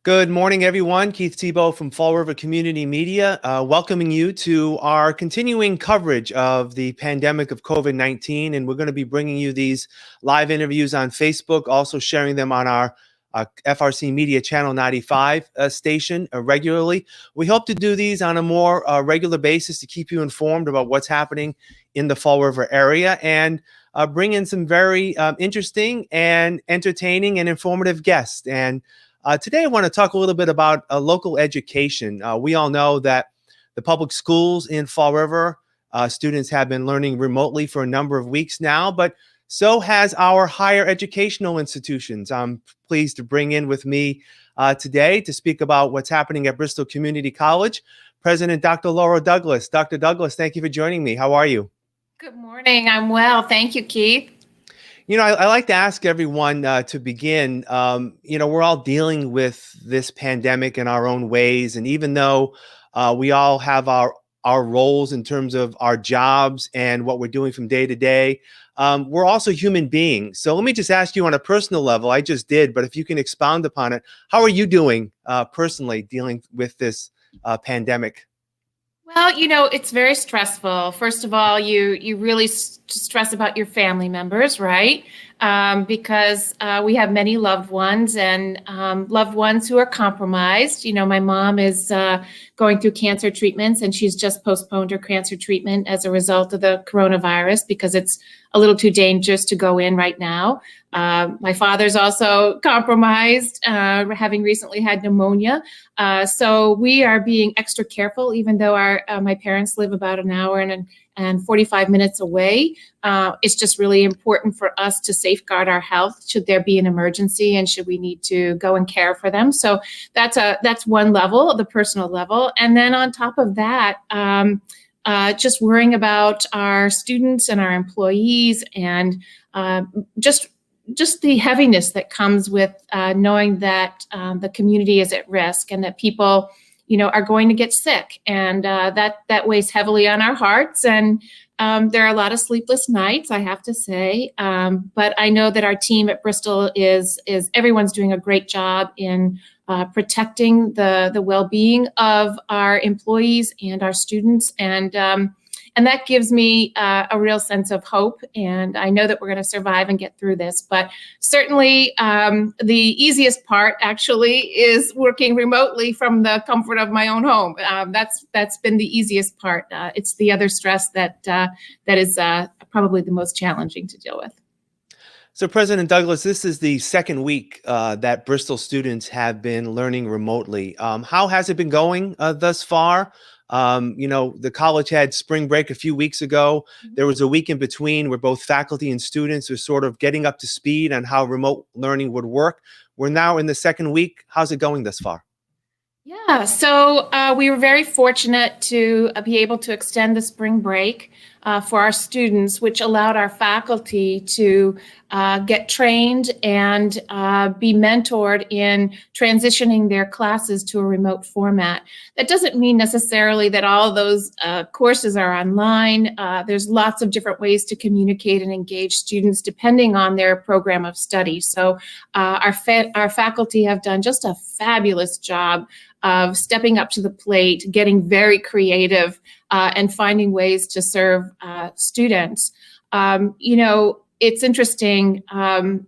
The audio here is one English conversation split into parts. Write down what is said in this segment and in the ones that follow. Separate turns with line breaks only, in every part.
Good morning, everyone. Keith Tebow from Fall River Community Media, welcoming you to our continuing coverage of the pandemic of COVID-19. And we're going to be bringing you these live interviews on Facebook, also sharing them on our FRCMedia Channel 95 station regularly. We hope to do these on a more regular basis to keep you informed about what's happening in the Fall River area and bring in some very interesting and entertaining and informative guests. And today, I want to talk a little bit about local education. We all know that the public schools in Fall River, students have been learning remotely for a number of weeks now, but so has our higher educational institutions. I'm pleased to bring in with me today to speak about what's happening at Bristol Community College, President Dr. L.Douglas. Dr. Douglas, thank you for joining me. How are you?
Good morning. I'm well. Thank you, Keith.
You know, I like to ask everyone to begin, we're all dealing with this pandemic in our own ways. And even though we all have our roles in terms of our jobs and what we're doing from day to day, we're also human beings. So let me just ask you on a personal level, I just did, but if you can expound upon it, how are you doing personally dealing with this pandemic?
Well, it's very stressful. First of all, you really stress about your family members, right? Because we have many loved ones and loved ones who are compromised. My mom is going through cancer treatments, and she's just postponed her cancer treatment as a result of the coronavirus because it's a little too dangerous to go in right now. My father's also compromised, having recently had pneumonia. So we are being extra careful, even though my parents live about an hour and 45 minutes away. It's just really important for us to safeguard our health should there be an emergency and should we need to go and care for them. So that's one level, the personal level. And then on top of that, just worrying about our students and our employees and just the heaviness that comes with knowing that the community is at risk and that people are going to get sick, and that weighs heavily on our hearts. And there are a lot of sleepless nights, I have to say. But I know that our team at Bristol is everyone's doing a great job in protecting the well-being of our employees and our students, and that gives me a real sense of hope. And I know that we're going to survive and get through this. But certainly the easiest part actually is working remotely from the comfort of my own home. That's been the easiest part. It's the other stress that is probably the most challenging to deal with.
So, President Douglas, this is the second week that Bristol students have been learning remotely. How has it been going thus far? The college had spring break a few weeks ago. There was a week in between where both faculty and students are sort of getting up to speed on how remote learning would work. We're now in the second week. How's it going thus far?
Yeah, so we were very fortunate to be able to extend the spring break for our students, which allowed our faculty to get trained and be mentored in transitioning their classes to a remote format. That doesn't mean necessarily that all those courses are online. There's lots of different ways to communicate and engage students depending on their program of study. So our faculty have done just a fabulous job of stepping up to the plate, getting very creative, and finding ways to serve students. It's interesting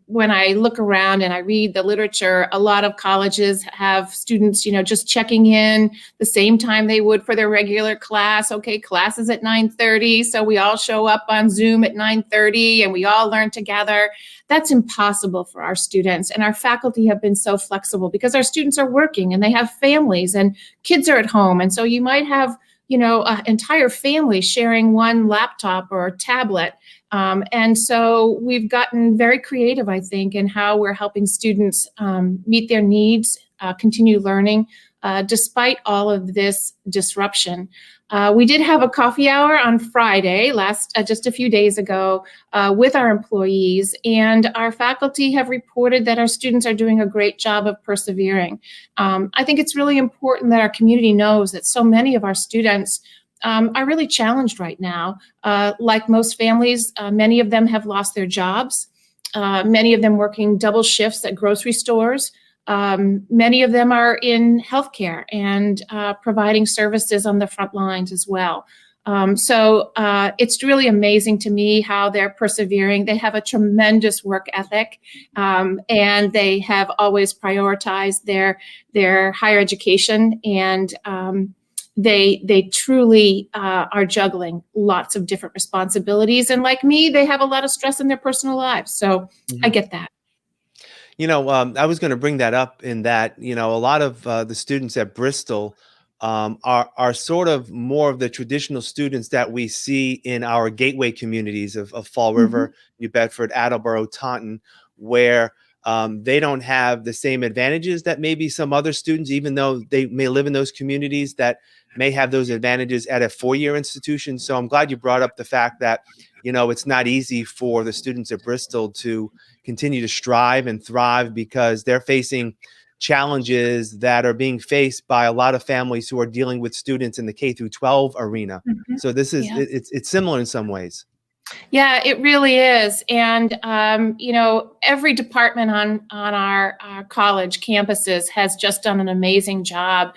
when I look around and I read the literature, a lot of colleges have students, just checking in the same time they would for their regular class. Okay, class is at 9:30, so we all show up on Zoom at 9:30 and we all learn together. That's impossible for our students, and our faculty have been so flexible because our students are working and they have families and kids are at home. And so you might have an entire family sharing one laptop or tablet. And so we've gotten very creative, I think, in how we're helping students meet their needs, continue learning, despite all of this disruption. We did have a coffee hour on Friday, just a few days ago, with our employees, and our faculty have reported that our students are doing a great job of persevering. I think it's really important that our community knows that so many of our students are really challenged right now. Like most families, many of them have lost their jobs, many of them working double shifts at grocery stores. Many of them are in healthcare and providing services on the front lines as well. So it's really amazing to me how they're persevering. They have a tremendous work ethic, and they have always prioritized their higher education, and they truly are juggling lots of different responsibilities. And like me, they have a lot of stress in their personal lives. So I get that.
I was going to bring that up in that, a lot of the students at Bristol are sort of more of the traditional students that we see in our gateway communities of Fall River, New Bedford, Attleboro, Taunton, where they don't have the same advantages that maybe some other students, even though they may live in those communities, that may have those advantages at a four-year institution. So I'm glad you brought up the fact that, it's not easy for the students at Bristol to continue to strive and thrive because they're facing challenges that are being faced by a lot of families who are dealing with students in the K through 12 arena. So this is, it's similar in some ways.
Yeah, it really is. And, every department on our college campuses has just done an amazing job.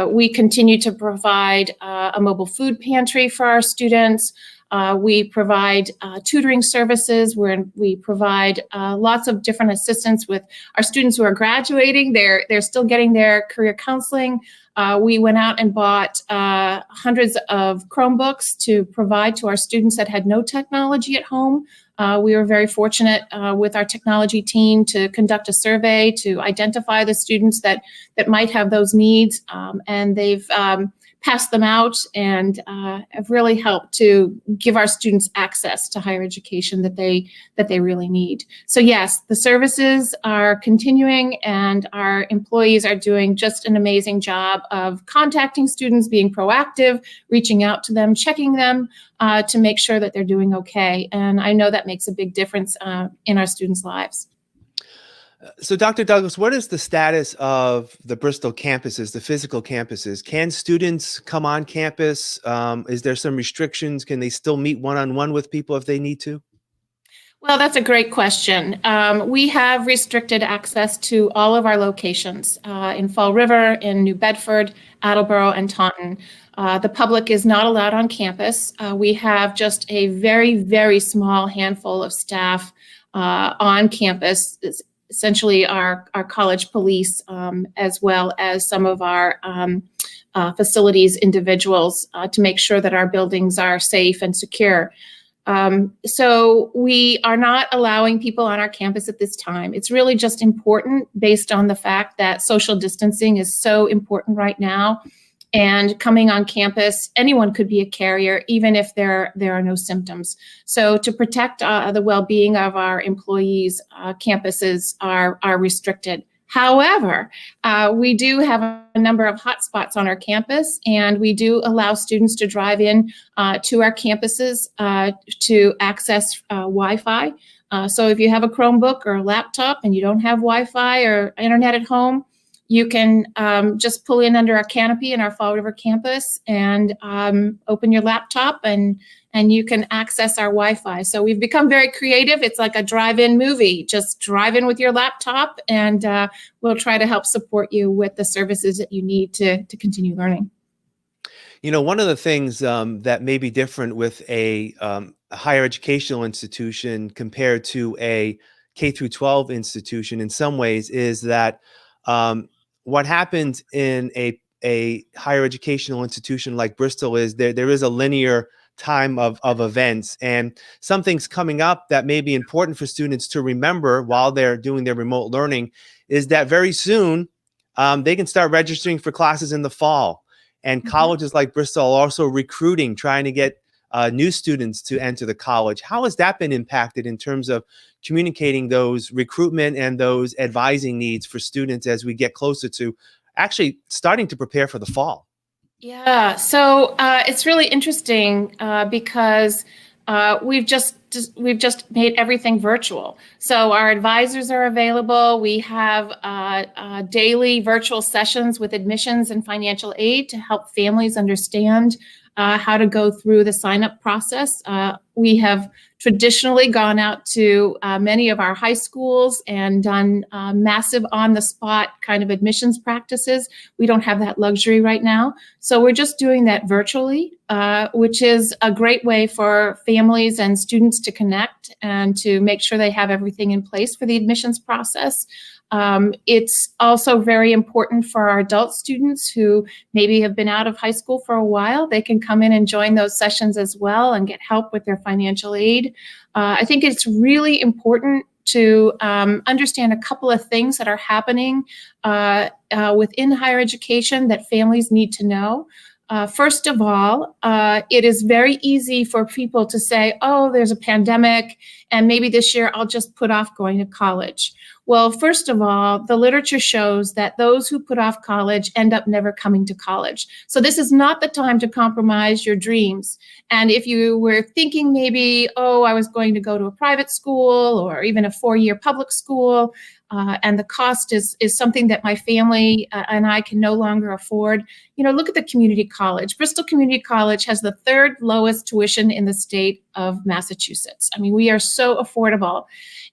We continue to provide a mobile food pantry for our students. We provide tutoring services where we provide lots of different assistance with our students who are graduating. They're still getting their career counseling. We went out and bought hundreds of Chromebooks to provide to our students that had no technology at home. We were very fortunate with our technology team to conduct a survey to identify the students that might have those needs, and they've passed them out and have really helped to give our students access to higher education that they really need. So yes, the services are continuing, and our employees are doing just an amazing job of contacting students, being proactive, reaching out to them, checking them to make sure that they're doing okay. And I know that makes a big difference in our students' lives.
So, Dr. Douglas, what is the status of the Bristol campuses, the physical campuses? Can students come on campus? Is there some restrictions? Can they still meet one-on-one with people if they need to?
Well, that's a great question. We have restricted access to all of our locations in Fall River, in New Bedford, Attleboro, and Taunton. The public is not allowed on campus. We have just a very, very small handful of staff on campus, essentially our college police, as well as some of our facilities individuals to make sure that our buildings are safe and secure. So we are not allowing people on our campus at this time. It's really just important based on the fact that social distancing is so important right now. And coming on campus, anyone could be a carrier, even if there are no symptoms. So to protect the well-being of our employees, campuses are restricted. However, we do have a number of hotspots on our campus, and we do allow students to drive in to our campuses to access Wi-Fi. So if you have a Chromebook or a laptop and you don't have Wi-Fi or internet at home, you can just pull in under our canopy in our Fall River campus and open your laptop and you can access our Wi-Fi. So we've become very creative. It's like a drive-in movie. Just drive in with your laptop and we'll try to help support you with the services that you need to continue learning.
One of the things that may be different with a higher educational institution compared to a K through 12 institution in some ways is that what happens in a higher educational institution like Bristol is there is a linear time of events, and something's coming up that may be important for students to remember while they're doing their remote learning is that very soon they can start registering for classes in the fall, and colleges like Bristol are also recruiting, trying to get new students to enter the college. How has that been impacted in terms of communicating those recruitment and those advising needs for students as we get closer to actually starting to prepare for the fall?
Yeah, so it's really interesting because we've just made everything virtual. So our advisors are available. We have daily virtual sessions with admissions and financial aid to help families understand how to go through the sign-up process. We have traditionally gone out to many of our high schools and done massive on-the-spot kind of admissions practices. We don't have that luxury right now. So we're just doing that virtually, which is a great way for families and students to connect and to make sure they have everything in place for the admissions process. It's also very important for our adult students who maybe have been out of high school for a while. They can come in and join those sessions as well and get help with their financial aid. I think it's really important to understand a couple of things that are happening within higher education that families need to know. First of all, it is very easy for people to say, oh, there's a pandemic, and maybe this year I'll just put off going to college. Well, first of all, the literature shows that those who put off college end up never coming to college. So this is not the time to compromise your dreams. And if you were thinking maybe, oh, I was going to go to a private school or even a 4-year public school, and the cost is something that my family and I can no longer afford, look at the community college. Bristol Community College has the 3rd lowest tuition in the state of Massachusetts. I mean, we are so affordable.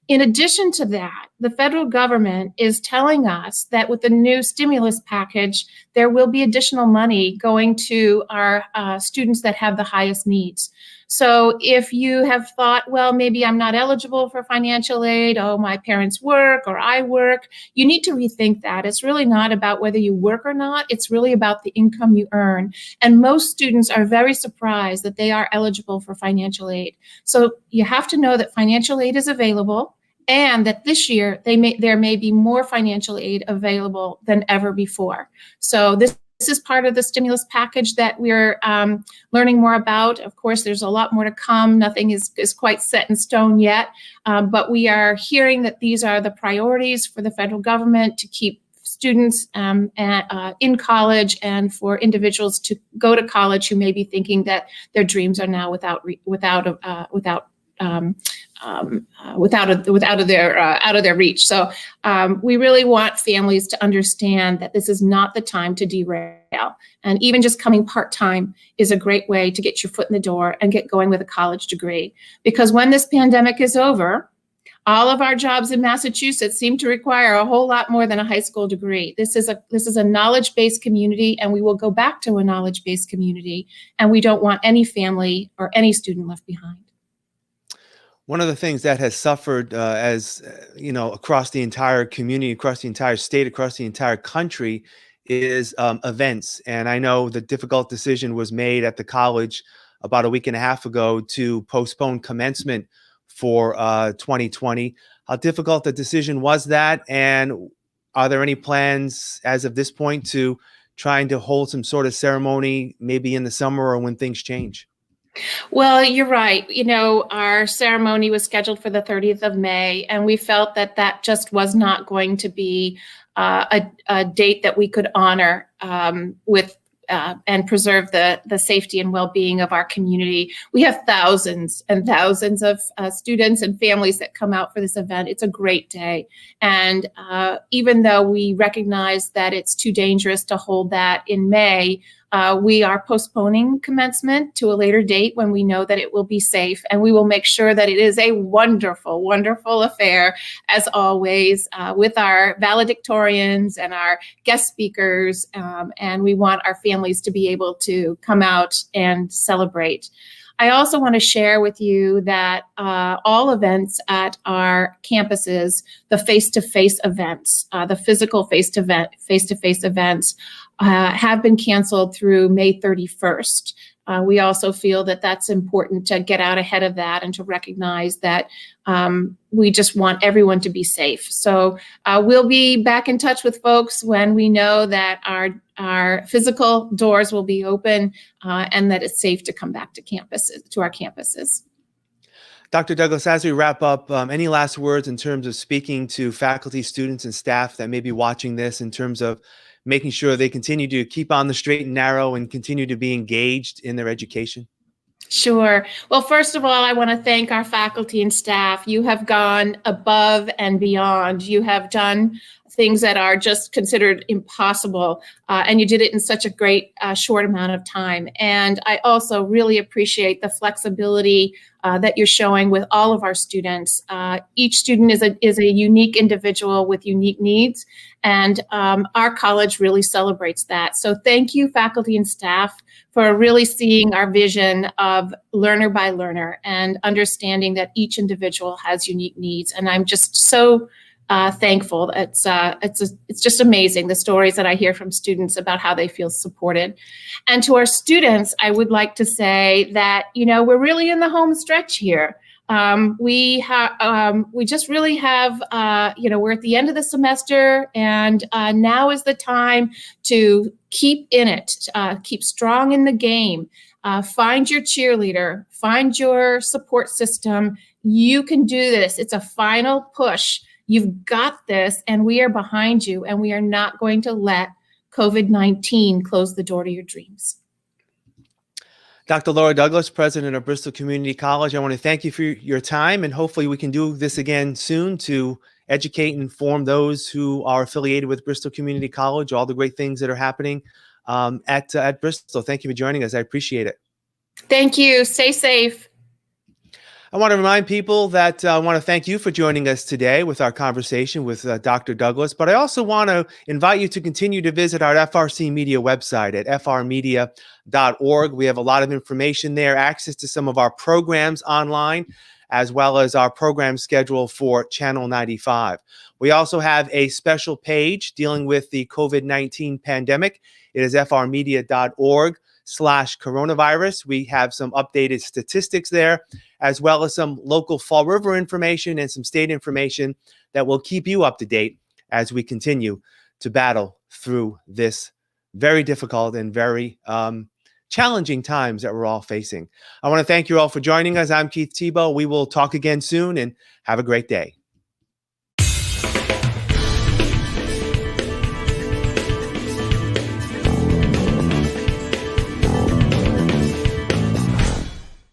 In addition to that, the federal government is telling us that with the new stimulus package, there will be additional money going to our students that have the highest needs. So if you have thought, well, maybe I'm not eligible for financial aid, oh, my parents work or I work, you need to rethink that. It's really not about whether you work or not. It's really about the income you earn. And most students are very surprised that they are eligible for financial aid. So you have to know that financial aid is available, and that this year there may be more financial aid available than ever before. So this is part of the stimulus package that we're learning more about. Of course, there's a lot more to come. Nothing is quite set in stone yet, but we are hearing that these are the priorities for the federal government to keep students in college and for individuals to go to college who may be thinking that their dreams are now out of their reach. So we really want families to understand that this is not the time to derail. And even just coming part-time is a great way to get your foot in the door and get going with a college degree. Because when this pandemic is over, all of our jobs in Massachusetts seem to require a whole lot more than a high school degree. This is a knowledge-based community, and we will go back to a knowledge-based community. And we don't want any family or any student left behind.
One of the things that has suffered across the entire community, across the entire state, across the entire country is events. And I know the difficult decision was made at the college about a week and a half ago to postpone commencement for 2020. How difficult the decision was that? And are there any plans as of this point to trying to hold some sort of ceremony maybe in the summer or when things change?
Well, you're right. Our ceremony was scheduled for the 30th of May, and we felt that just was not going to be a date that we could honor with and preserve the safety and well-being of our community. We have thousands and thousands of students and families that come out for this event. It's a great day. And even though we recognize that it's too dangerous to hold that in May, we are postponing commencement to a later date when we know that it will be safe, and we will make sure that it is a wonderful, wonderful affair, as always, with our valedictorians and our guest speakers, and we want our families to be able to come out and celebrate. I also want to share with you that all events at our campuses, the face-to-face events, the physical face-to-face events, have been canceled through May 31st. We also feel that that's important to get out ahead of that and to recognize that we just want everyone to be safe. So we'll be back in touch with folks when we know that our physical doors will be open and that it's safe to come back to our campuses.
Dr. Douglas, as we wrap up, any last words in terms of speaking to faculty, students, and staff that may be watching this in terms of making sure they continue to keep on the straight and narrow and continue to be engaged in their education?
Sure. Well, first of all, I want to thank our faculty and staff. You have gone above and beyond. You have done things that are just considered impossible, and you did it in such a great short amount of time. And I also really appreciate the flexibility that you're showing with all of our students. Each student is a unique individual with unique needs, and our college really celebrates that. So thank you, faculty and staff, for really seeing our vision of learner by learner and understanding that each individual has unique needs. And I'm just so thankful. It's just amazing, the stories that I hear from students about how they feel supported. And to our students, I would like to say that, we're really in the home stretch here. We just really have, we're at the end of the semester, and now is the time to keep in it, keep strong in the game, find your cheerleader, find your support system. You can do this. It's a final push. You've got this, and we are behind you, and we are not going to let COVID-19 close the door to your dreams.
Dr. L.Douglas, president of Bristol Community College, I want to thank you for your time, and hopefully we can do this again soon to educate and inform those who are affiliated with Bristol Community College, all the great things that are happening at Bristol. Thank you for joining us. I appreciate it.
Thank you. Stay safe.
I want to remind people that I want to thank you for joining us today with our conversation with Dr. Douglas, but I also want to invite you to continue to visit our FRCmedia website at FRMedia.org. We have a lot of information there, access to some of our programs online, as well as our program schedule for Channel 95. We also have a special page dealing with the COVID-19 pandemic. It is frmedia.org/coronavirus. We have some updated statistics there, as well as some local Fall River information and some state information that will keep you up to date as we continue to battle through this very difficult and very challenging times that we're all facing. I want to thank you all for joining us. I'm Keith Tebow. We will talk again soon, and have a great day.